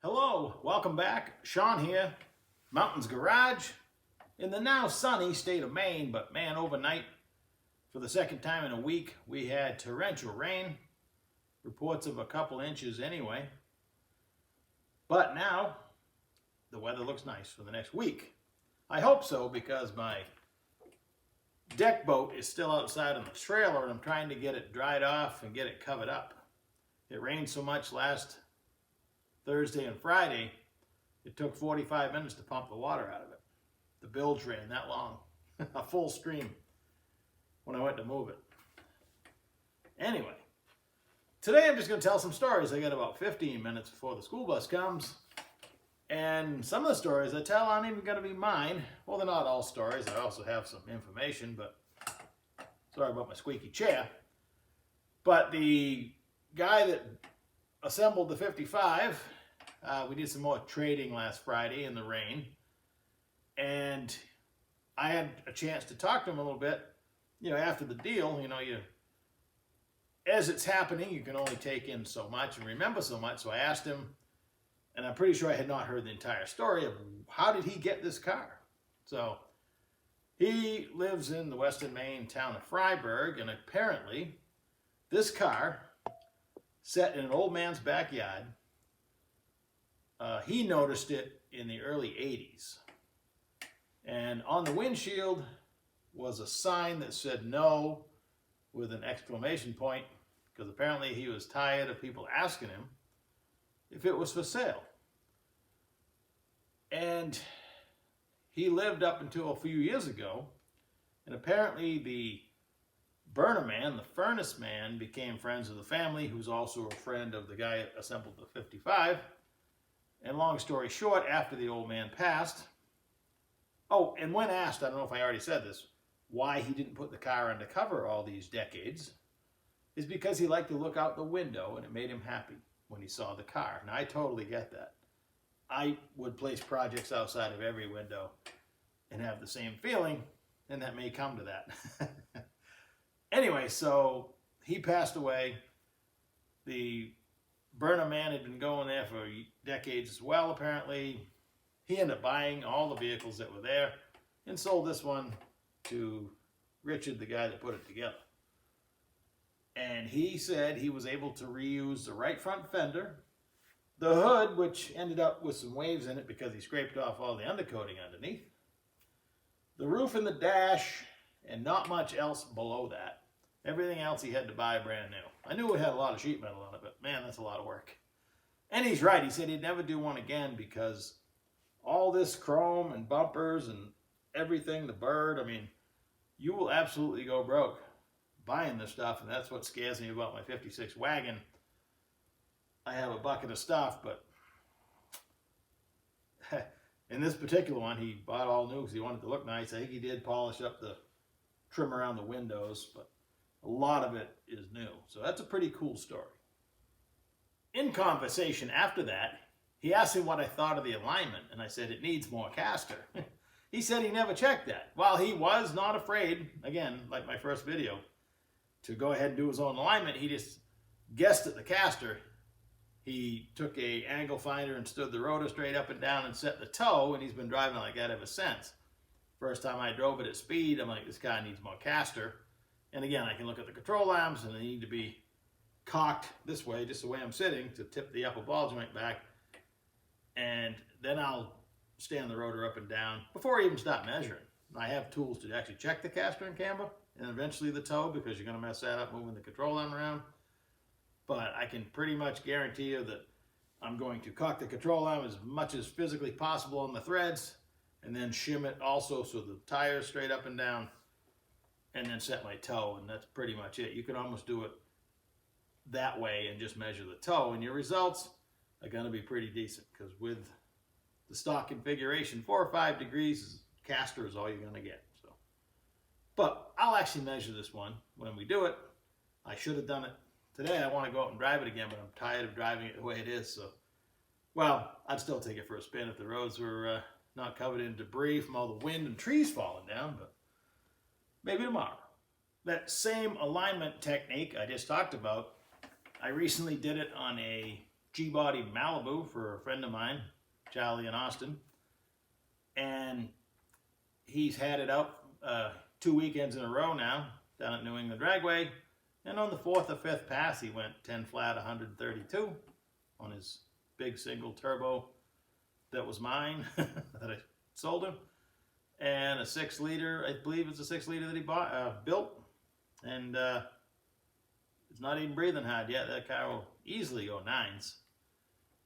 Hello, welcome back. Sean here, Mountains Garage, in the now sunny state of Maine, but man, overnight, for the second time in a week, we had torrential rain. Reports of a couple inches anyway. But now, the weather looks nice for the next week. I hope so, because my deck boat is still outside on the trailer and I'm trying to get it dried off and get it covered up. It rained so much last Thursday and Friday, it took 45 minutes to pump the water out of it. The bilge ran that long, a full stream, when I went to move it. Anyway, today I'm just going to tell some stories. I got about 15 minutes before the school bus comes, and some of the stories I tell aren't even going to be mine. Well, they're not all stories. I also have some information, but sorry about my squeaky chair. But the guy that assembled the 55, we did some more trading last Friday in the rain, and I had a chance to talk to him a little bit, after the deal. As it's happening, you can only take in so much and remember so much. So I asked him, and I'm pretty sure I had not heard the entire story of how did he get this car. So he lives in the western Maine town of Fryeburg, and apparently this car set in an old man's backyard. He noticed it in the early 80s. And on the windshield was a sign that said no with an exclamation point, because apparently he was tired of people asking him if it was for sale. And he lived up until a few years ago, and apparently the burner man, the furnace man, became friends of the family, who's also a friend of the guy that assembled the 55. And long story short, after the old man passed, and when asked, I don't know if I already said this, why he didn't put the car undercover all these decades, is because he liked to look out the window and it made him happy when he saw the car. And I totally get that. I would place projects outside of every window and have the same feeling, and that may come to that. Anyway, so he passed away. The burner man had been going there for decades as well, apparently. He ended up buying all the vehicles that were there and sold this one to Richard, the guy that put it together. And he said he was able to reuse the right front fender, the hood, which ended up with some waves in it because he scraped off all the undercoating underneath, the roof and the dash, and not much else below that. Everything else he had to buy brand new. I knew it had a lot of sheet metal on it, but man, that's a lot of work. And he's right. He said he'd never do one again because all this chrome and bumpers and everything, the bird, you will absolutely go broke buying this stuff, and that's what scares me about my 56 wagon. I have a bucket of stuff, but in this particular one, he bought all new because he wanted to look nice. I think he did polish up the trim around the windows, but a lot of it is new. So that's a pretty cool story. In conversation after that, he asked me what I thought of the alignment, and I said it needs more caster. He said he never checked that. While he was not afraid, again, like my first video, to go ahead and do his own alignment, he just guessed at the caster. He took a angle finder and stood the rotor straight up and down and set the toe, and he's been driving like that ever since. First time I drove it at speed, I'm like, this guy needs more caster. And again, I can look at the control arms, and they need to be cocked this way, just the way I'm sitting, to tip the upper ball joint back. And then I'll stand the rotor up and down before I even start measuring. I have tools to actually check the caster and camber, and eventually the toe, because you're going to mess that up moving the control arm around. But I can pretty much guarantee you that I'm going to cock the control arm as much as physically possible on the threads, and then shim it also so the tire's straight up and down, and then set my toe, and that's pretty much it. You can almost do it that way and just measure the toe, and your results are going to be pretty decent, because with the stock configuration, 4 or 5 degrees caster is all you're going to get. So, but I'll actually measure this one when we do it. I should have done it today. I want to go out and drive it again, but I'm tired of driving it the way it is. So, well, I'd still take it for a spin if the roads were not covered in debris from all the wind and trees falling down, but maybe tomorrow. That same alignment technique I just talked about, I recently did it on a G-Body Malibu for a friend of mine, Charlie in Austin. And he's had it up 2 weekends in a row now down at New England Dragway. And on the 4th or 5th pass, he went 10 flat 132 on his big single turbo that was mine, that I sold him. And a 6 liter, I believe it's a 6 liter that he built. And it's not even breathing hard yet. That car will easily go 9s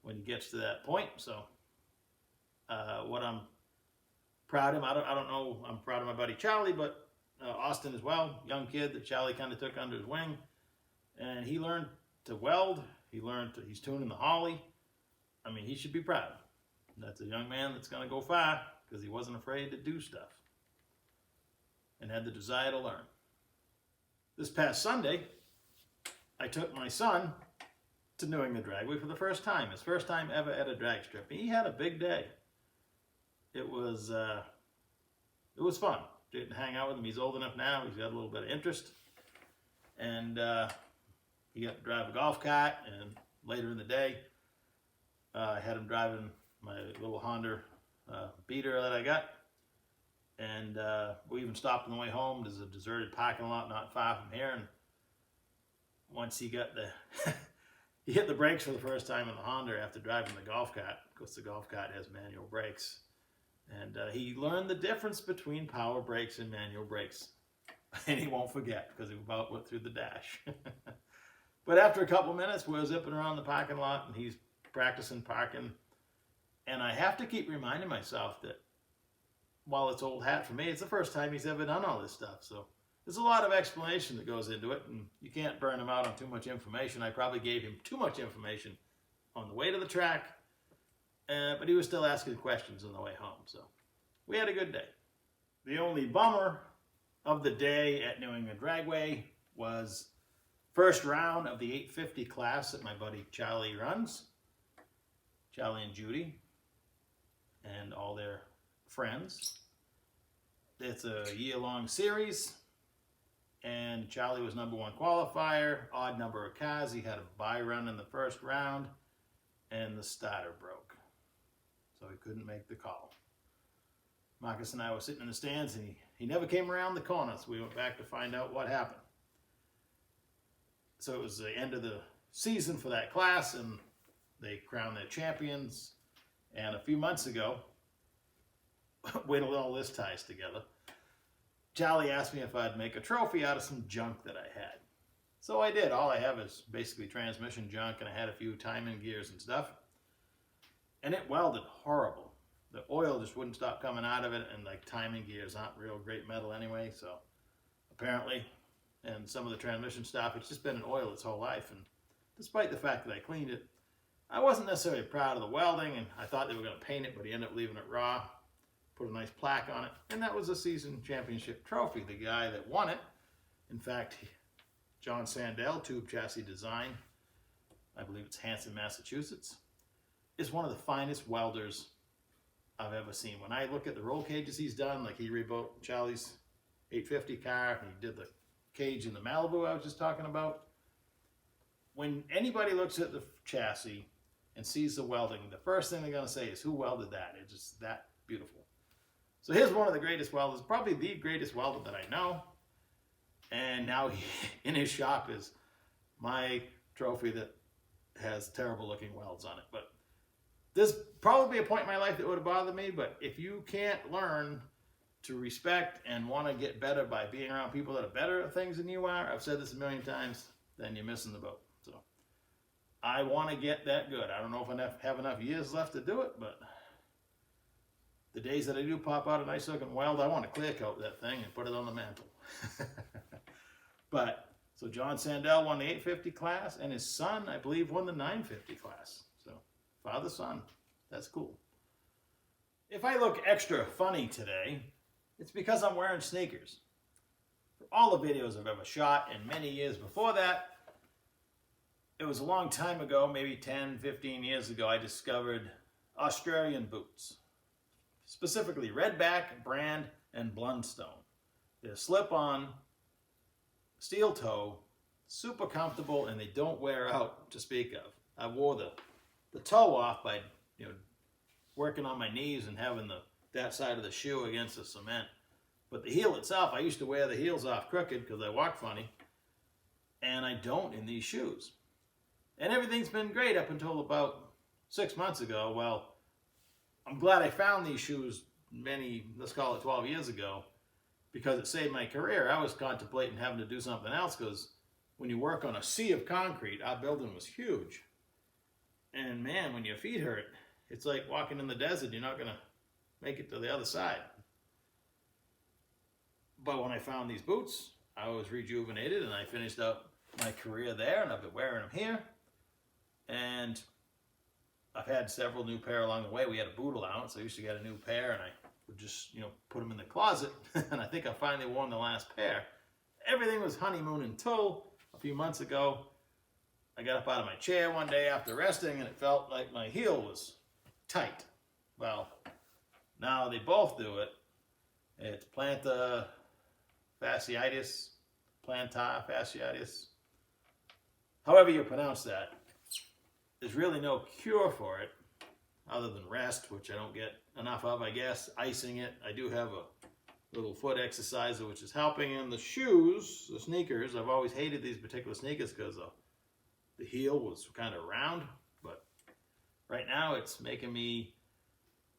when he gets to that point. So what I'm proud of him, I don't know, I'm proud of my buddy Charlie, but Austin as well, young kid that Charlie kind of took under his wing. And he learned to weld. He's tuning the Holly. I mean, he should be proud. That's a young man that's going to go far because he wasn't afraid to do stuff and had the desire to learn. This past Sunday, I took my son to New England Dragway for the first time. His first time ever at a drag strip. He had a big day. It was fun. Didn't hang out with him. He's old enough now. He's got a little bit of interest. And he got to drive a golf cart. And later in the day, I had him driving my little Honda beater that I got. And we even stopped on the way home. There's a deserted parking lot not far from here. And once he got he hit the brakes for the first time in the Honda after driving the golf cart. Of course, the golf cart has manual brakes. And he learned the difference between power brakes and manual brakes. And he won't forget because he about went through the dash. But after a couple minutes, we were zipping around the parking lot and he's practicing parking. And I have to keep reminding myself that while it's old hat for me, it's the first time he's ever done all this stuff. So there's a lot of explanation that goes into it, and you can't burn him out on too much information. I probably gave him too much information on the way to the track, but he was still asking questions on the way home. So we had a good day. The only bummer of the day at New England Dragway was first round of the 850 class that my buddy Charlie runs. Charlie and Judy and all their friends. It's a year-long series, and Charlie was #1 qualifier, odd number of cars. He had a bye run in the first round, and the starter broke, so he couldn't make the call. Marcus and I were sitting in the stands, and he never came around the corner, so we went back to find out what happened. So it was the end of the season for that class, and they crowned their champions. And a few months ago, wait till all this ties together, Charlie asked me if I'd make a trophy out of some junk that I had. So I did. All I have is basically transmission junk, and I had a few timing gears and stuff. And it welded horrible. The oil just wouldn't stop coming out of it, and like timing gears aren't real great metal anyway, so apparently, and some of the transmission stuff, it's just been in oil its whole life. And despite the fact that I cleaned it, I wasn't necessarily proud of the welding, and I thought they were going to paint it, but he ended up leaving it raw, put a nice plaque on it, and that was a season championship trophy. The guy that won it, in fact, John Sandell, Tube Chassis Design, I believe it's Hanson, Massachusetts, is one of the finest welders I've ever seen. When I look at the roll cages he's done, like he rebuilt Charlie's 850 car, and he did the cage in the Malibu I was just talking about. When anybody looks at the chassis and sees the welding, the first thing they're going to say is, who welded that? It's just that beautiful. So here's one of the greatest welders, probably the greatest welder that I know. And now in his shop is my trophy that has terrible looking welds on it. But there's probably a point in my life that would have bothered me, but if you can't learn to respect and want to get better by being around people that are better at things than you are, I've said this a million times, then you're missing the boat. So I want to get that good. I don't know if I have enough years left to do it, but the days that I do pop out a nice looking weld, I want to clear coat that thing and put it on the mantle. But so John Sandell won the 850 class, and his son, I believe, won the 950 class. So father, son, that's cool. If I look extra funny today, it's because I'm wearing sneakers. For all the videos I've ever shot, and many years before that, it was a long time ago, maybe 10, 15 years ago, I discovered Australian boots. Specifically Redback, Brand, and Blundstone. They're slip-on, steel toe, super comfortable, and they don't wear out to speak of. I wore the the toe off by, working on my knees and having that side of the shoe against the cement. But the heel itself, I used to wear the heels off crooked because I walk funny, and I don't in these shoes. And everything's been great up until about 6 months ago. Well, I'm glad I found these shoes let's call it 12 years ago, because it saved my career. I was contemplating having to do something else, because when you work on a sea of concrete, our building was huge. And man, when your feet hurt, it's like walking in the desert. You're not going to make it to the other side. But when I found these boots, I was rejuvenated, and I finished up my career there, and I've been wearing them here. And I've had several new pair along the way. We had a boot allowance. I used to get a new pair, and I would just, put them in the closet. And I think I finally worn the last pair. Everything was honeymoon until a few months ago. I got up out of my chair one day after resting, and it felt like my heel was tight. Well, now they both do it. It's plantar fasciitis, however you pronounce that. There's really no cure for it other than rest, which I don't get enough of, I guess. Icing it. I do have a little foot exerciser, which is helping. And the shoes, the sneakers, I've always hated these particular sneakers because the heel was kind of round. But right now it's making me,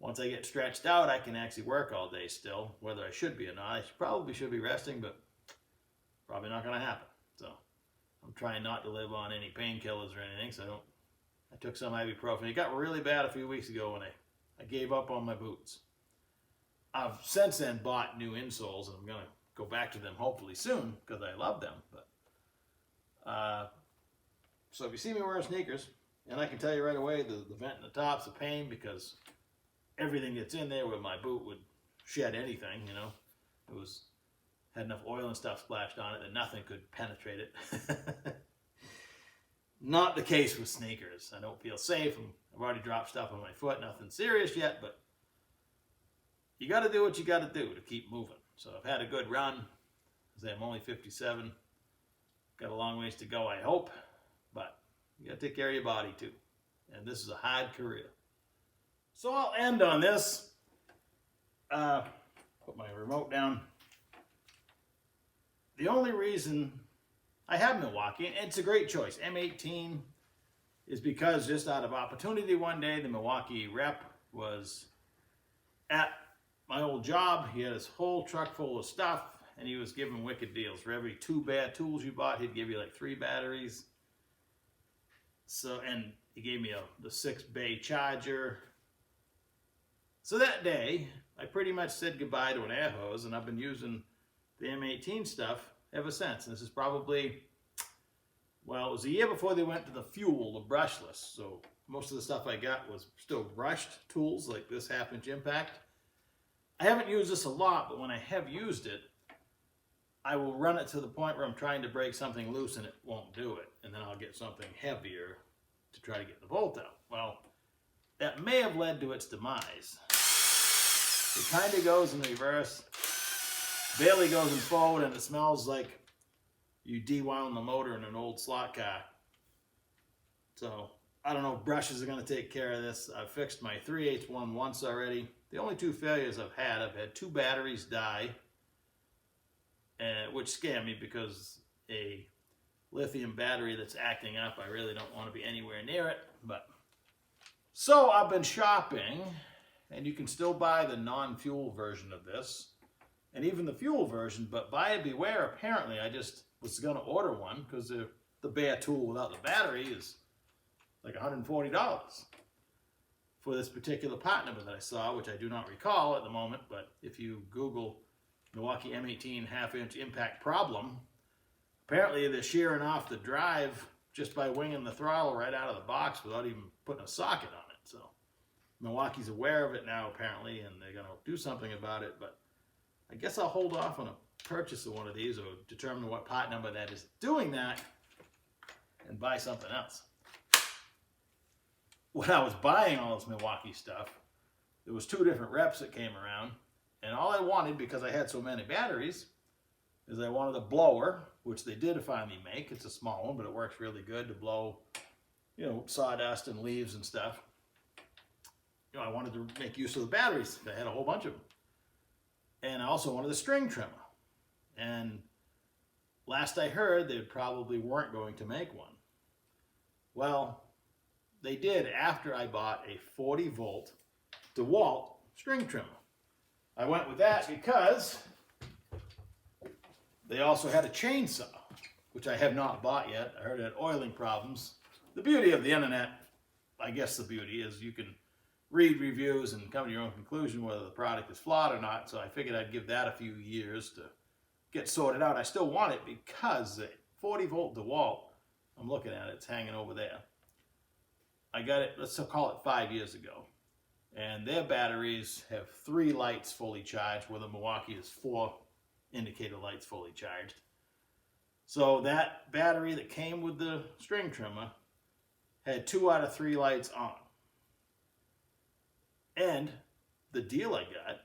once I get stretched out, I can actually work all day still, whether I should be or not. I probably should be resting, but probably not going to happen. So I'm trying not to live on any painkillers or anything, so I took some ibuprofen. It got really bad a few weeks ago when I gave up on my boots. I've since then bought new insoles, and I'm going to go back to them hopefully soon because I love them. But so if you see me wearing sneakers, and I can tell you right away, the vent in the top's a pain because everything that's in there with my boot would shed anything, It had enough oil and stuff splashed on it that nothing could penetrate it. Not the case with sneakers. I don't feel safe. I've already dropped stuff on my foot. Nothing serious yet, but you got to do what you got to do to keep moving. So I've had a good run. I'm only 57. Got a long ways to go, I hope. But you got to take care of your body too. And this is a hard career. So I'll end on this. Put my remote down. The only reason I have Milwaukee, and it's a great choice, M18, is because just out of opportunity one day, the Milwaukee rep was at my old job. He had his whole truck full of stuff, and he was giving wicked deals. For every 2 bad tools you bought, he'd give you like 3 batteries. So, and he gave me the 6-bay charger. So that day, I pretty much said goodbye to an air hose, and I've been using the M18 stuff ever since. And this is probably, well, it was a year before they went to the fuel, the brushless. So most of the stuff I got was still brushed tools like this 1/2-inch impact. I haven't used this a lot, but when I have used it, I will run it to the point where I'm trying to break something loose and it won't do it. And then I'll get something heavier to try to get the bolt out. Well, that may have led to its demise. It kind of goes in reverse, barely goes in forward, and it smells like you dewound the motor in an old slot car. So I don't know if brushes are going to take care of this. I've fixed my 3/8 one once already. The only 2 failures I've had 2 batteries die, which scare me because a lithium battery that's acting up, I really don't want to be anywhere near it. But so I've been shopping, and you can still buy the non-fuel version of this, and even the fuel version, but buyer beware. Apparently, I just was going to order one because the bare tool without the battery is like $140 for this particular part number that I saw, which I do not recall at the moment. But if you Google Milwaukee M18 1/2-inch impact problem, apparently they're shearing off the drive just by winging the throttle right out of the box without even putting a socket on it. So Milwaukee's aware of it now, apparently, and they're going to do something about it. But I guess I'll hold off on a purchase of one of these, or determine what part number that is doing that, and buy something else. When I was buying all this Milwaukee stuff, there was 2 different reps that came around, and all I wanted, because I had so many batteries, is I wanted a blower, which they did finally make. It's a small one, but it works really good to blow you know, sawdust and leaves and stuff. You know, I wanted to make use of the batteries. I had a whole bunch of them. And I also wanted a string trimmer. And last I heard, they probably weren't going to make one. Well, they did after I bought a 40-volt DeWalt string trimmer. I went with that because they also had a chainsaw, which I have not bought yet. I heard it had oiling problems. The beauty of the internet, I guess the beauty is you can read reviews and come to your own conclusion whether the product is flawed or not. So I figured I'd give that a few years to get sorted out. I still want it because the 40-volt DeWalt, I'm looking at it, it's hanging over there. I got it, let's call it 5 years ago. And their batteries have 3 lights fully charged, where the Milwaukee is 4 indicator lights fully charged. So that battery that came with the string trimmer had 2 out of 3 lights on. And the deal I got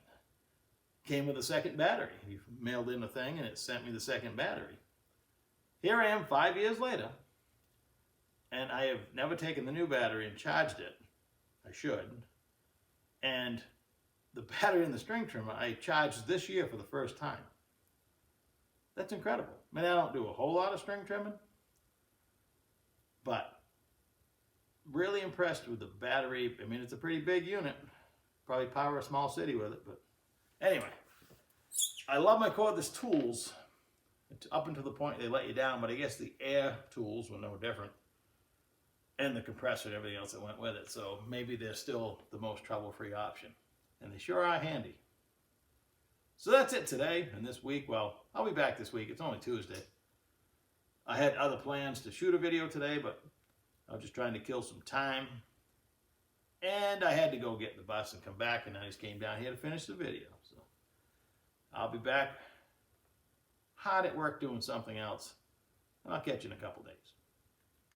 came with a second battery. You mailed in a thing and it sent me the second battery. Here I am 5 years later, and I have never taken the new battery and charged it. I should. And the battery in the string trimmer I charged this year for the first time. That's incredible. I mean, I don't do a whole lot of string trimming, but really impressed with the battery. I mean, it's a pretty big unit. Probably power a small city with it, but anyway. I love my cordless tools up until the point they let you down, but I guess the air tools were no different. And the compressor and everything else that went with it. So maybe they're still the most trouble-free option. And they sure are handy. So that's it today and this week. Well, I'll be back this week. It's only Tuesday. I had other plans to shoot a video today, but I was just trying to kill some time. And I had to go get the bus and come back, and I just came down here to finish the video. So I'll be back hard at work doing something else. And I'll catch you in a couple days.